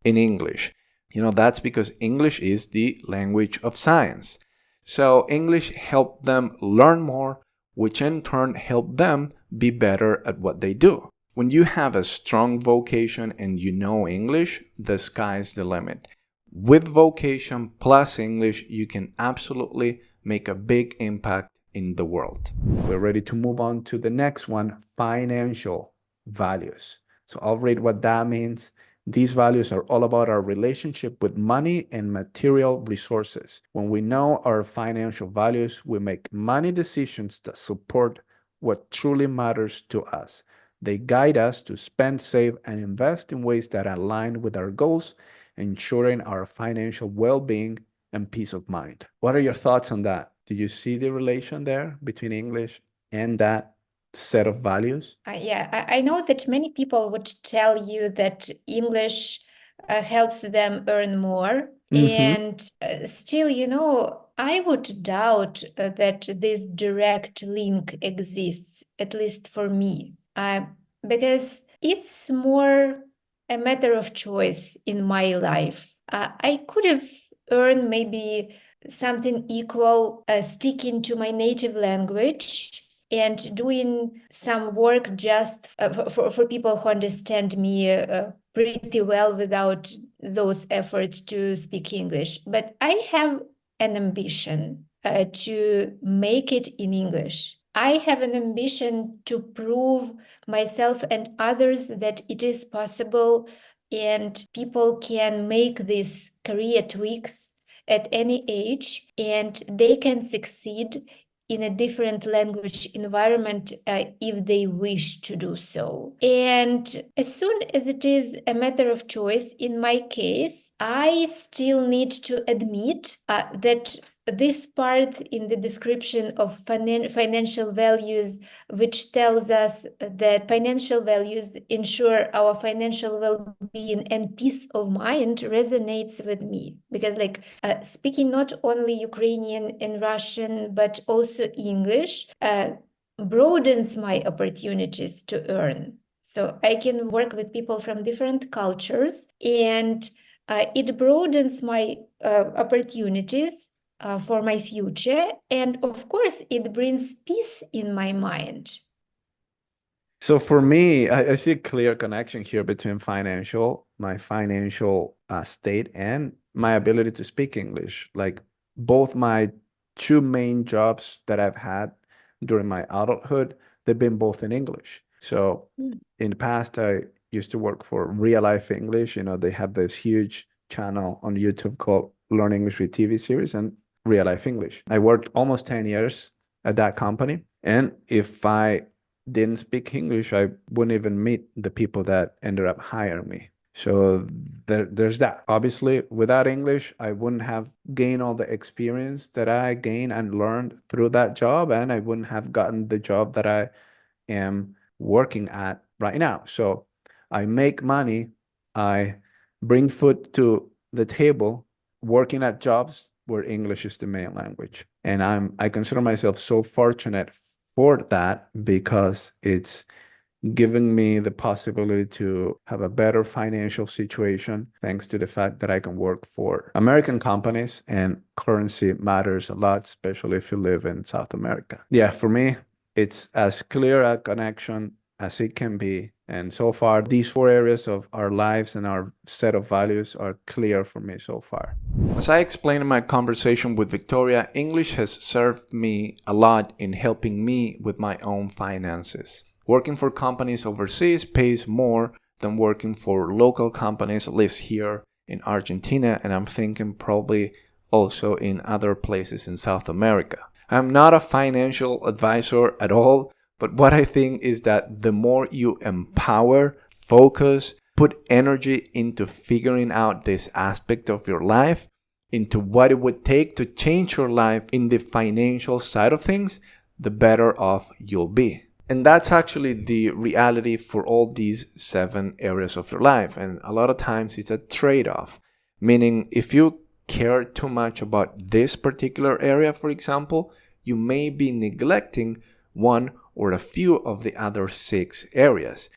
in English. That's because English is the language of science. So English helped them learn more, which in turn helped them be better at what they do. When you have a strong vocation and you know English, the sky's the limit. With vocation plus English, you can absolutely make a big impact in the world. We're ready to move on to the next one, financial values. So I'll read what that means. These values are all about our relationship with money and material resources. When we know our financial values, we make money decisions that support what truly matters to us. They guide us to spend, save, and invest in ways that align with our goals, ensuring our financial well-being and peace of mind. What are your thoughts on that? Do you see the relation there between English and that set of values? I know that many people would tell you that English helps them earn more. And still, I would doubt that this direct link exists, at least for me, because it's more a matter of choice in my life. I could have earned maybe something equal sticking to my native language and doing some work just for people who understand me pretty well without those efforts to speak English. But I have an ambition to make it in English. I have an ambition to prove myself and others that it is possible and people can make these career tweaks at any age and they can succeed in a different language environment if they wish to do so. And as soon as it is a matter of choice, in my case, I still need to admit that this part in the description of financial values, which tells us that financial values ensure our financial well-being and peace of mind, resonates with me because speaking not only Ukrainian and Russian but also English broadens my opportunities to earn. So I can work with people from different cultures, and it broadens my opportunities for my future. And of course, it brings peace in my mind. So for me, I see a clear connection here between my financial state and my ability to speak English. Like both my two main jobs that I've had during my adulthood, they've been both in English. So in the past, I used to work for Real Life English. They have this huge channel on YouTube called Learn English with TV series and Real Life English. I worked almost 10 years at that company. And if I didn't speak English, I wouldn't even meet the people that ended up hiring me. So there's that. Obviously, without English, I wouldn't have gained all the experience that I gained and learned through that job, and I wouldn't have gotten the job that I am working at right now. So I make money, I bring food to the table, working at jobs where English is the main language. And I consider myself so fortunate for that because it's giving me the possibility to have a better financial situation thanks to the fact that I can work for American companies and currency matters a lot, especially if you live in South America. Yeah, for me, it's as clear a connection as it can be. And so far, these 4 areas of our lives and our set of values are clear for me so far. As I explained in my conversation with Victoria, English has served me a lot in helping me with my own finances. Working for companies overseas pays more than working for local companies, at least here in Argentina, and I'm thinking probably also in other places in South America. I'm not a financial advisor at all, but what I think is that the more you empower, focus, put energy into figuring out this aspect of your life, into what it would take to change your life in the financial side of things, the better off you'll be. And that's actually the reality for all these 7 areas of your life. And a lot of times it's a trade-off, meaning if you care too much about this particular area, for example, you may be neglecting one or a few of the other 6 areas.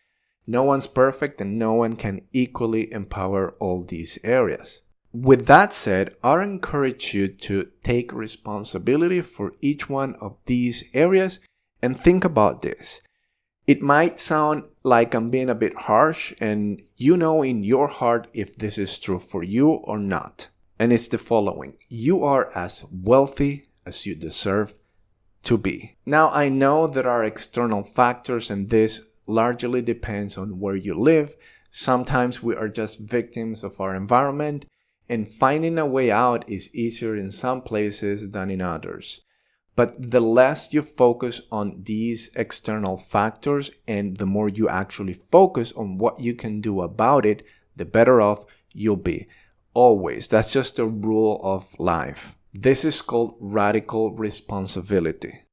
No one's perfect and no one can equally empower all these areas. With that said, I encourage you to take responsibility for each one of these areas and think about this. It might sound like I'm being a bit harsh, and you know in your heart if this is true for you or not. And it's the following: you are as wealthy as you deserve to be. Now, I know there are external factors, and this largely depends on where you live. Sometimes we are just victims of our environment, and finding a way out is easier in some places than in others. But the less you focus on these external factors and the more you actually focus on what you can do about it, the better off you'll be. Always. That's just a rule of life. This is called radical responsibility.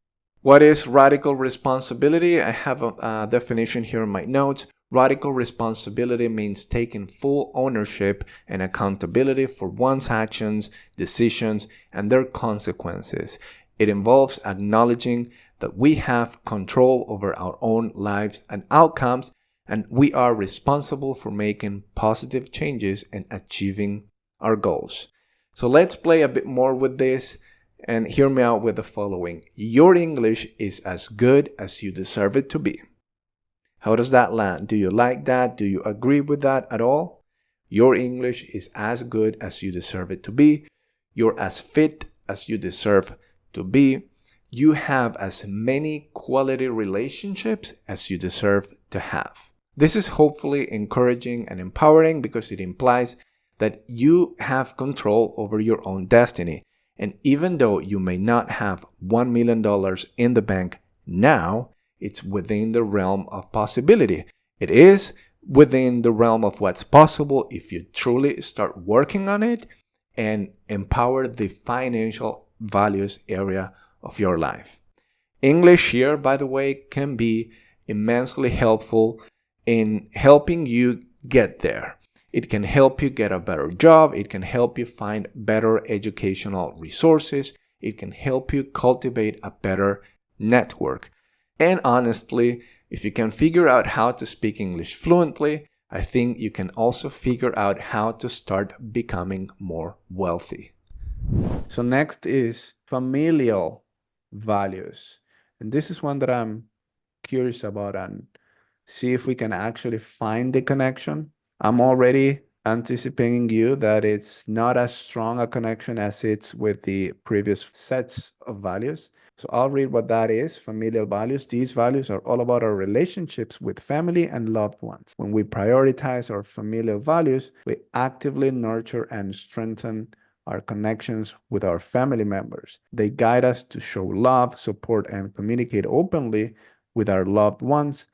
What is radical responsibility? I have a definition here in my notes. Radical responsibility means taking full ownership and accountability for one's actions, decisions, and their consequences. It involves acknowledging that we have control over our own lives and outcomes, and we are responsible for making positive changes and achieving our goals. So let's play a bit more with this and hear me out with the following. Your English is as good as you deserve it to be. How does that land? Do you like that? Do you agree with that at all? Your English is as good as you deserve it to be. You're as fit as you deserve to be. You have as many quality relationships as you deserve to have. This is hopefully encouraging and empowering because it implies that you have control over your own destiny. And even though you may not have $1 million in the bank now, it's within the realm of possibility. It is within the realm of what's possible if you truly start working on it and empower the financial values area of your life. English here, by the way, can be immensely helpful in helping you get there. It can help you get a better job. It can help you find better educational resources. It can help you cultivate a better network. And honestly, if you can figure out how to speak English fluently, I think you can also figure out how to start becoming more wealthy. So next is familial values. And this is one that I'm curious about and see if we can actually find the connection. I'm already anticipating you that it's not as strong a connection as it's with the previous sets of values. So I'll read what that is. Familial values. These values are all about our relationships with family and loved ones. When we prioritize our familial values, we actively nurture and strengthen our connections with our family members. They guide us to show love, support, and communicate openly with our loved ones,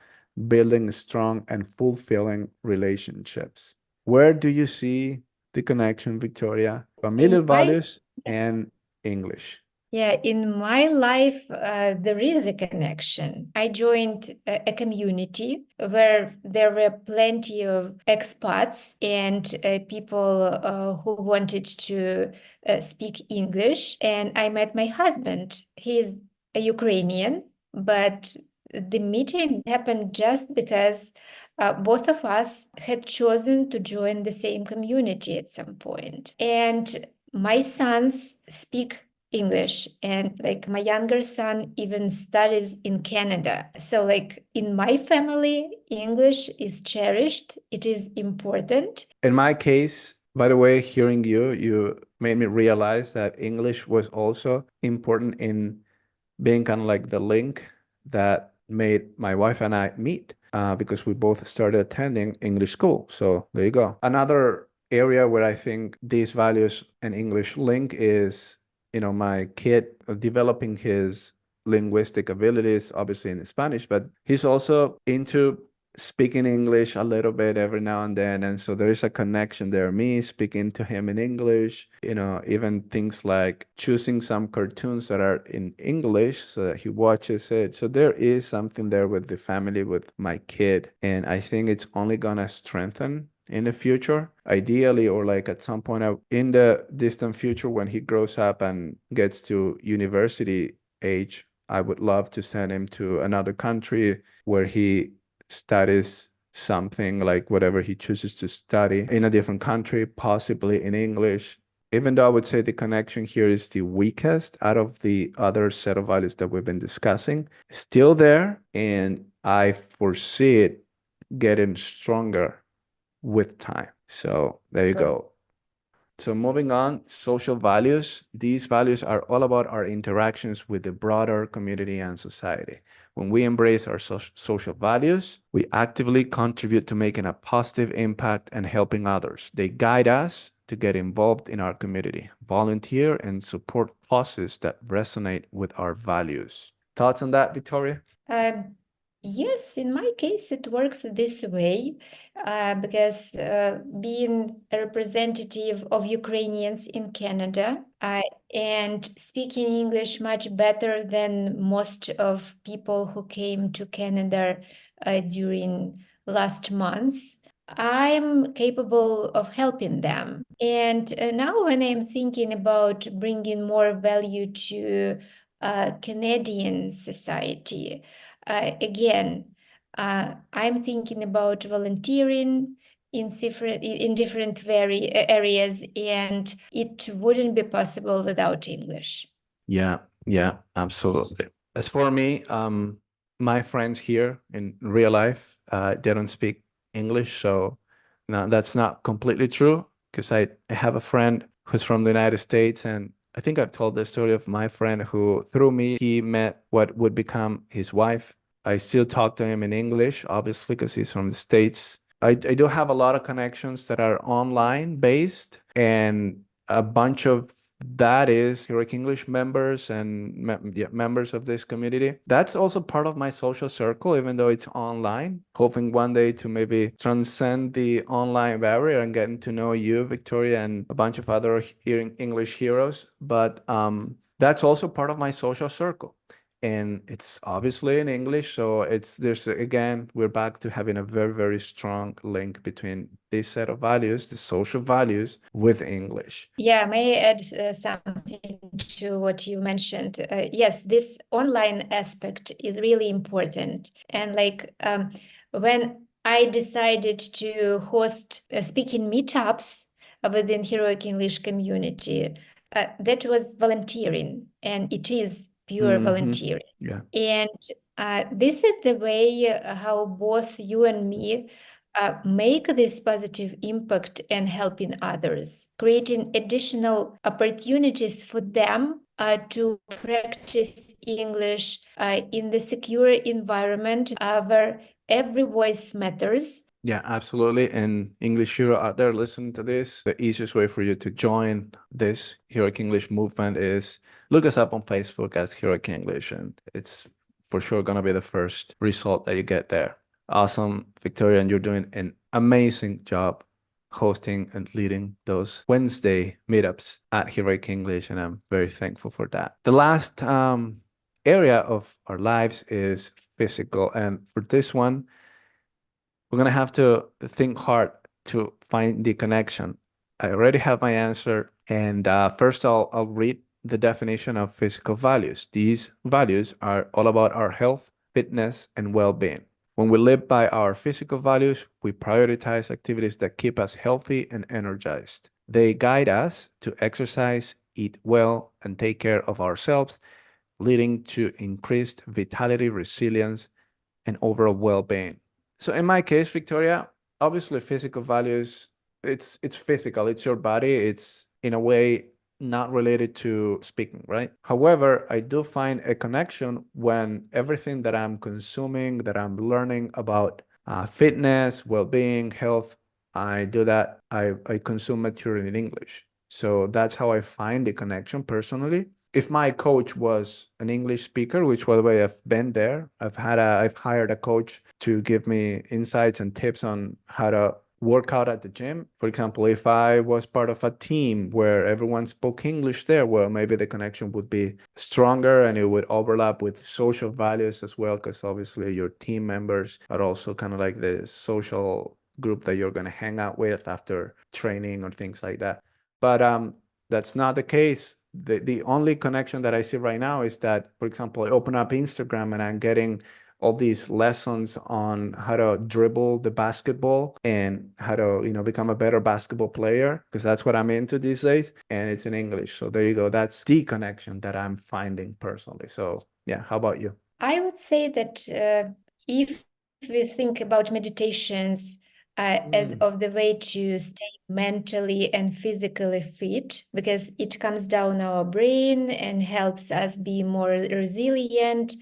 building strong and fulfilling relationships. Where do you see the connection, Victoria? Familial values and English. Yeah, in my life, there is a connection. I joined a community where there were plenty of expats and people who wanted to speak English. And I met my husband. He's a Ukrainian, but the meeting happened just because both of us had chosen to join the same community at some point. And my sons speak English, and like my younger son even studies in Canada. So like in my family, English is cherished. It is important. In my case, by the way, hearing you made me realize that English was also important in being kind of like the link that made my wife and I meet because we both started attending English school. So there you go. Another area where I think these values and English link is, my kid developing his linguistic abilities, obviously in Spanish, but he's also into speaking English a little bit every now and then. And so there is a connection there. Me speaking to him in English, even things like choosing some cartoons that are in English so that he watches it. So there is something there with the family, with my kid. And I think it's only gonna strengthen in the future, ideally, or like at some point in the distant future when he grows up and gets to university age. I would love to send him to another country where he studies something, like whatever he chooses to study in a different country, possibly in English. Even though I would say the connection here is the weakest out of the other set of values that we've been discussing, still there, and I foresee it getting stronger with time. So there you go. So moving on, social values. These values are all about our interactions with the broader community and society. When we embrace our social values, we actively contribute to making a positive impact and helping others. They guide us to get involved in our community, volunteer, and support causes that resonate with our values. Thoughts on that, Victoria? Yes, in my case, it works this way because being a representative of Ukrainians in Canada and speaking English much better than most of people who came to Canada during last months, I'm capable of helping them. And now when I'm thinking about bringing more value to Canadian society, again, I'm thinking about volunteering in different areas, and it wouldn't be possible without English. Yeah, yeah, absolutely. As for me, my friends here in real life, they don't speak English, so no, that's not completely true because I have a friend who's from the United States, and I think I've told the story of my friend who, through me, he met what would become his wife. I still talk to him in English, obviously, because he's from the States. I do have a lot of connections that are online based, and a bunch of that is Heroic English members and members of this community. That's also part of my social circle, even though it's online. Hoping one day to maybe transcend the online barrier and getting to know you, Victoria, and a bunch of other English heroes. But that's also part of my social circle. And it's obviously in English, so there's again, we're back to having a very, very strong link between this set of values, the social values, with English. Yeah, may I add something to what you mentioned? Yes, this online aspect is really important. And when I decided to host speaking meetups within Heroic English community, that was volunteering, and it is pure volunteering. Yeah. And this is the way how both you and me make this positive impact and helping others, creating additional opportunities for them to practice English in the secure environment where every voice matters. Yeah, absolutely. And English hero out there listening to this, the easiest way for you to join this Heroic English movement is look us up on Facebook as Heroic English, and it's for sure gonna be the first result that you get there. Awesome, Victoria, and you're doing an amazing job hosting and leading those Wednesday meetups at Heroic English, and I'm very thankful for that. The last area of our lives is physical, and for this one, we're going to have to think hard to find the connection. I already have my answer. And first, I'll read the definition of physical values. These values are all about our health, fitness, and well-being. When we live by our physical values, we prioritize activities that keep us healthy and energized. They guide us to exercise, eat well, and take care of ourselves, leading to increased vitality, resilience, and overall well-being. So in my case, Victoria, obviously physical values, it's physical, it's your body, it's in a way not related to speaking, right? However, I do find a connection when everything that I'm consuming, that I'm learning about fitness, well-being, health, I do that, I consume material in English. So that's how I find the connection personally. If my coach was an English speaker, which by the way, I've been there, I've hired a coach to give me insights and tips on how to work out at the gym. For example, if I was part of a team where everyone spoke English there, well, maybe the connection would be stronger and it would overlap with social values as well, because obviously your team members are also kind of like the social group that you're going to hang out with after training or things like that. But that's not the case. The only connection that I see right now is that, for example, I open up Instagram and I'm getting all these lessons on how to dribble the basketball and how to, become a better basketball player, because that's what I'm into these days, and it's in English. So there you go. That's the connection that I'm finding personally. So yeah, how about you? I would say that if we think about meditations as of the way to stay mentally and physically fit, because it comes down our brain and helps us be more resilient,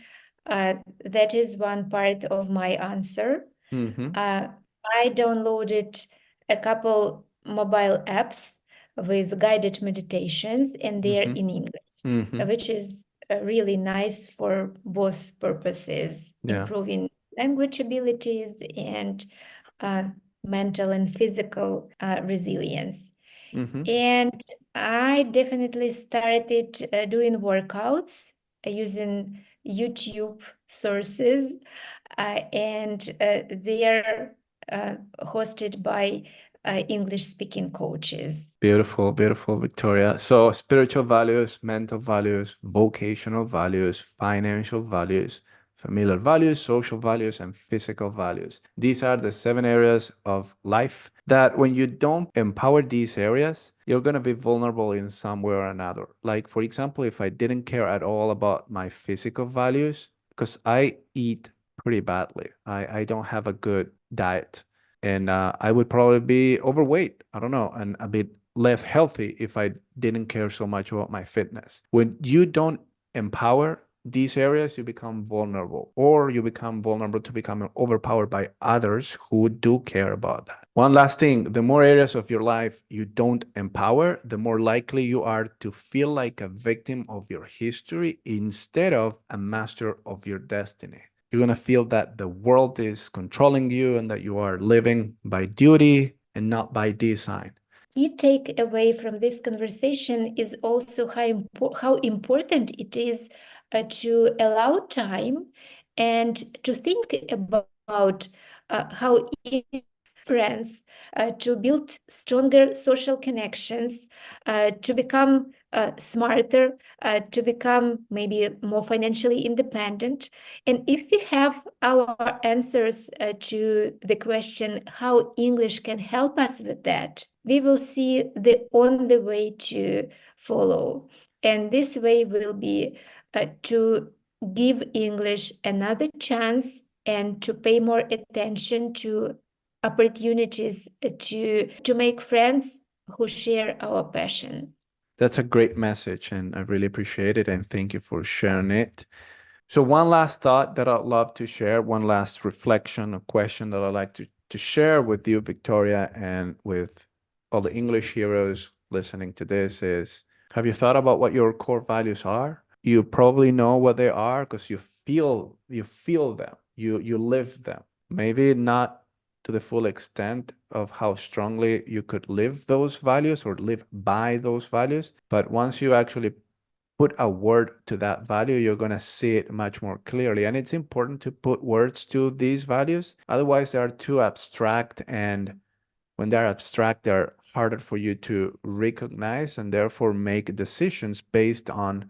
that is one part of my answer. I downloaded a couple mobile apps with guided meditations, and they're in English, which is really nice for both purposes, improving language abilities and mental and physical resilience. And I definitely started doing workouts using YouTube sources. and they are hosted by English-speaking coaches. Beautiful, beautiful, Victoria. So spiritual values, mental values, vocational values, financial values, familial values, social values, and physical values. These are the 7 areas of life that when you don't empower these areas, you're going to be vulnerable in some way or another. Like, for example, if I didn't care at all about my physical values, because I eat pretty badly, I don't have a good diet. And I would probably be overweight, I don't know, and a bit less healthy if I didn't care so much about my fitness. When you don't empower these areas, you become vulnerable, or you become vulnerable to becoming overpowered by others who do care about that. One last thing, the more areas of your life you don't empower, the more likely you are to feel like a victim of your history instead of a master of your destiny. You're going to feel that the world is controlling you and that you are living by duty and not by design. Key takeaway from this conversation is also how important it is to allow time and to think about how friends, to build stronger social connections, to become smarter, to become maybe more financially independent. And if we have our answers to the question how English can help us with that, we will see the only way to follow. And this way will be to give English another chance and to pay more attention to opportunities to make friends who share our passion. That's a great message, and I really appreciate it, and thank you for sharing it. So one last thought that I'd love to share, one last reflection, a question that I'd like to share with you, Victoria, and with all the English heroes listening to this is, have you thought about what your core values are? You probably know what they are because you feel them, you live them. Maybe not to the full extent of how strongly you could live those values or live by those values, but once you actually put a word to that value, you're going to see it much more clearly. And it's important to put words to these values. Otherwise, they are too abstract. And when they're abstract, they're harder for you to recognize and therefore make decisions based on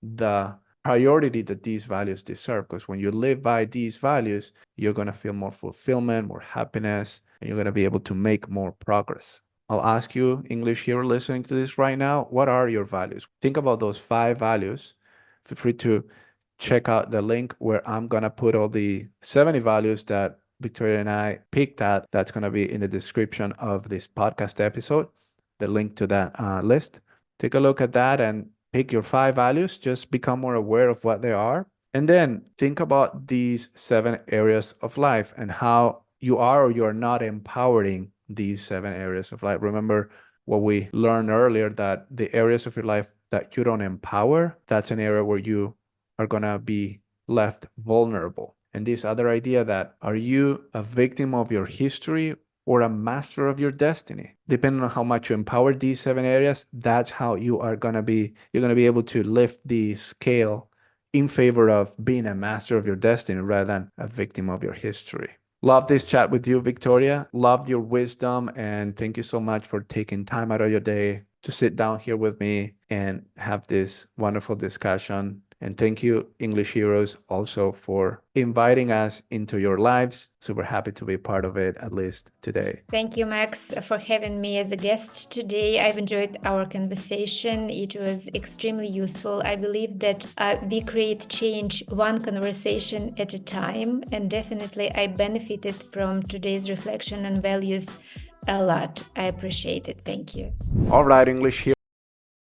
the priority that these values deserve. Because when you live by these values, you're going to feel more fulfillment, more happiness, and you're going to be able to make more progress. I'll ask you, English hero listening to this right now, what are your values? Think about those 5 values. Feel free to check out the link where I'm going to put all the 70 values that Victoria and I picked at. That's going to be in the description of this podcast episode, the link to that list. Take a look at that and pick your 5 values. Just become more aware of what they are. And then think about these 7 areas of life and how you are or you're not empowering these 7 areas of life. Remember what we learned earlier, that the areas of your life that you don't empower, that's an area where you are going to be left vulnerable. And this other idea that, are you a victim of your history or a master of your destiny? Depending on how much you empower these 7 areas, that's how you're going to be able to lift the scale in favor of being a master of your destiny rather than a victim of your history. Love this chat with you, Victoria. Love your wisdom, and thank you so much for taking time out of your day to sit down here with me and have this wonderful discussion. And thank you, English heroes, also for inviting us into your lives. Super happy to be part of it, at least today. Thank you, Max, for having me as a guest today. I've enjoyed our conversation. It was extremely useful. I believe that we create change one conversation at a time. And definitely I benefited from today's reflection on values a lot. I appreciate it. Thank you. All right, English heroes.